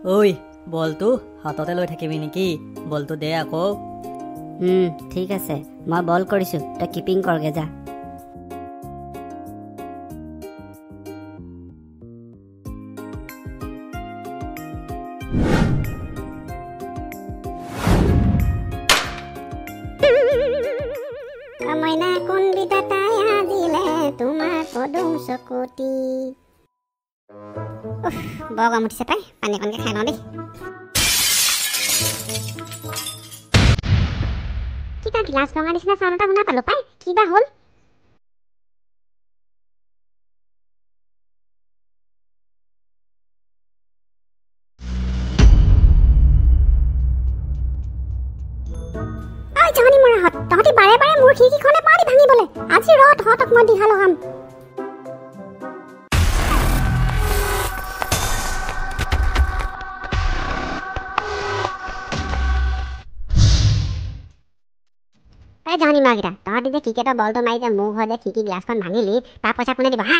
ঐ বলটো হাততে লৈ থাকিবি নেকি? বলটো দে আকৌ। ঠিক আছে, মই বল কৰিছোঁ, তই কিপিং কৰগে যা। মইনা কোন বিধাতাই দিলে তোমাৰ পদুম চকুতি। বৰ গৰম উঠিছে পাই, পানী অকণকে খাই লওঁ দেই। কিবা গিলাচ ভঙা নিচিনা চাউণ্ড এটা শুনা পালো পাই, কিবা হ'ল? জহনী মৰাহঁত, তহঁতি বাৰে বাৰে মোৰ খিৰিকীখনে পাৰি ভাঙিবলৈ। আজি ৰ তহঁতক মই দিহা লগাম। জহনী মৰাকেইটা, তহঁতি যে ক্ৰিকেটৰ বলটো মাৰি যে মোৰ ঘৰত যে খিৰিকী গ্লাছখন ভাঙিলি, তাৰ পইচা কোনে দিব হা?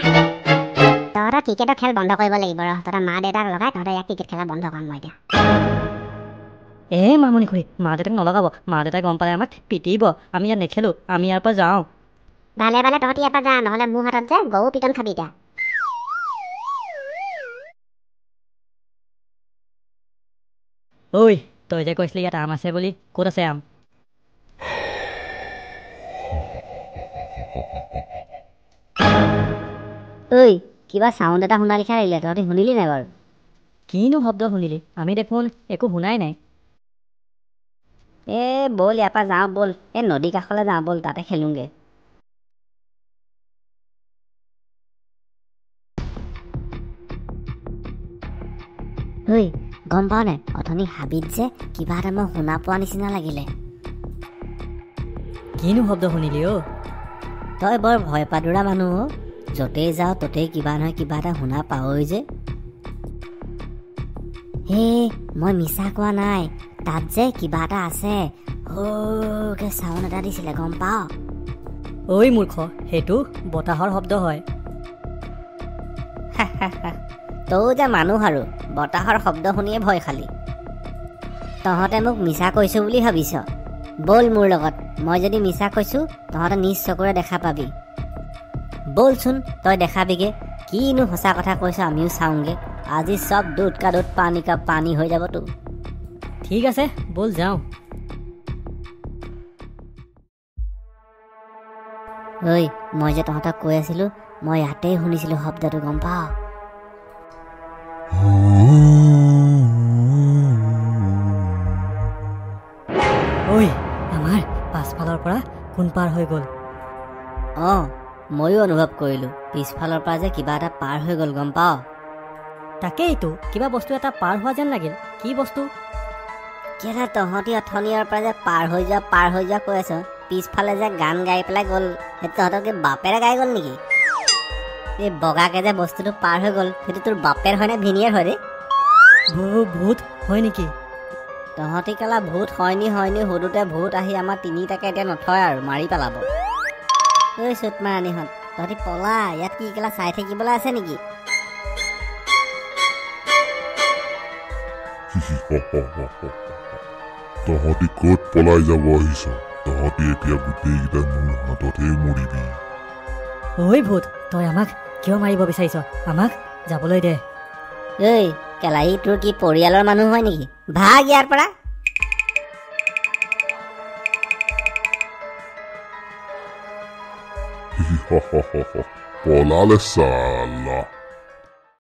তহঁতৰ ক্ৰিকেটৰ খেল বন্ধ কৰিব লাগিব। ৰ তহঁতৰ মা দেউতাক লগাই তহঁতৰ ইয়াক ক্ৰিকেট খেলা বন্ধ কৰাম মই এতিয়া। মামনি খুৰী, মা দেউতাক নলগাব। মা দেউতাই গম পালে আমাক পিটিব। আমি ইয়াত নেখেলো, আমি ইয়াৰ পৰা যাওঁ। ভালে ভালে তহঁতি ইয়াৰ পৰা যা, নহ'লে মোৰ হাতত যে গৰু পিটন খাবি এতিয়া। ঐ তই যে কৈছিলি ইয়াত আম আছে বুলি, ক'ত আছে আম? ঐ কিবা চাউণ্ড এটা শুনা লিখা আহিলে, তহঁতি শুনিলি নাই বাৰু? কিনো শব্দ শুনিলি? আমি দেখোন একো শুনাই নাই। ব'ল ইয়াৰ পৰা যাওঁ ব'ল, নদী কাষলৈ যাওঁ ব'ল, তাতে খেলোঁগে। ঐ গম পাৱ নাই, অথনি হাবিত যে কিবা এটা মই শুনা পোৱা নিচিনা লাগিলে। কিনো শব্দ শুনিলি অ'? তই বৰ ভয় পাদুৰা মানুহ অ', য'তেই যাওঁ ত'তেই কিবা নহয় কিবা এটা শুনা পাৱই যে। মই মিছা কোৱা নাই, তাত যে কিবা এটা আছে। সৰুকে চাউণ্ড এটা দিছিলে গম পাৱ? ঐ মূৰ্খ, সেইটো বতাহৰ শব্দ হয়। তয়ো যে মানুহ আৰু বতাহৰ শব্দ শুনিয়ে ভয় খালি। তহঁতে মোক মিছা কৈছোঁ বুলি ভাবিছ? ব'ল মোৰ লগত, মই যদি মিছা কৈছোঁ তহঁতে নিজ চকুৰে দেখা পাবি। ব'লচোন তই দেখাবিগে, কিনো সঁচা কথা কৈছ আমিও চাওঁগে। আজি চব দুধ কা দুধ পানী কা পানী হৈ যাবতো। ঠিক আছে ব'ল যাওঁ। ঐ মই যে তহঁতক কৈ আছিলোঁ, মই ইয়াতেই শুনিছিলোঁ শব্দটো গম পাৱ? ঐ আমাৰ পাছফালৰ পৰা কোন পাৰ হৈ গ'ল? ময়ো অনুভৱ কৰিলোঁ, পিছফালৰ পৰা যে কিবা এটা পাৰ হৈ গ'ল গম পাৱ? তাকেইতো, কিবা বস্তু এটা পাৰ হোৱা যেন লাগিল। কি বস্তু? কেলে তহঁতি অথনিয়াৰ পৰা যে পাৰ হৈ যোৱা কৈ আছ, পিছফালে যে গান গাই পেলাই গ'ল, সেইটো তহঁতক কি বাপেৰে গাই গ'ল নেকি? এই বগাকে যে বস্তুটো পাৰ হৈ গ'ল, সেইটো তোৰ বাপেৰ হয়নে ভিনিয়েৰ হয় ৰে? ভূত হয় নেকি? তহঁতি কেলা ভূত হয়নি সুধোতে ভূত আহি আমাৰ তিনিটাকে এতিয়া নথয় আৰু মাৰি পেলাব। ঐ চুটমাৰাণীহঁত, তহঁতি পলা, ইয়াত কি কেলা চাই থাকিবলৈ আছে নেকি? তহঁতি ক'ত পলাই যাব আহিছ? তহঁতি এতিয়া গোটেইকেইটা মোৰ হাততে মৰিবি। ঐ ভূত, তই আমাক কিয় মাৰিব বিচাৰিছ? আমাক যাবলৈ দে। কেলা ই তোৰ কি পৰিয়ালৰ মানুহ হয় নেকি? ভাগ ইয়াৰ পৰা। পলালে চালা।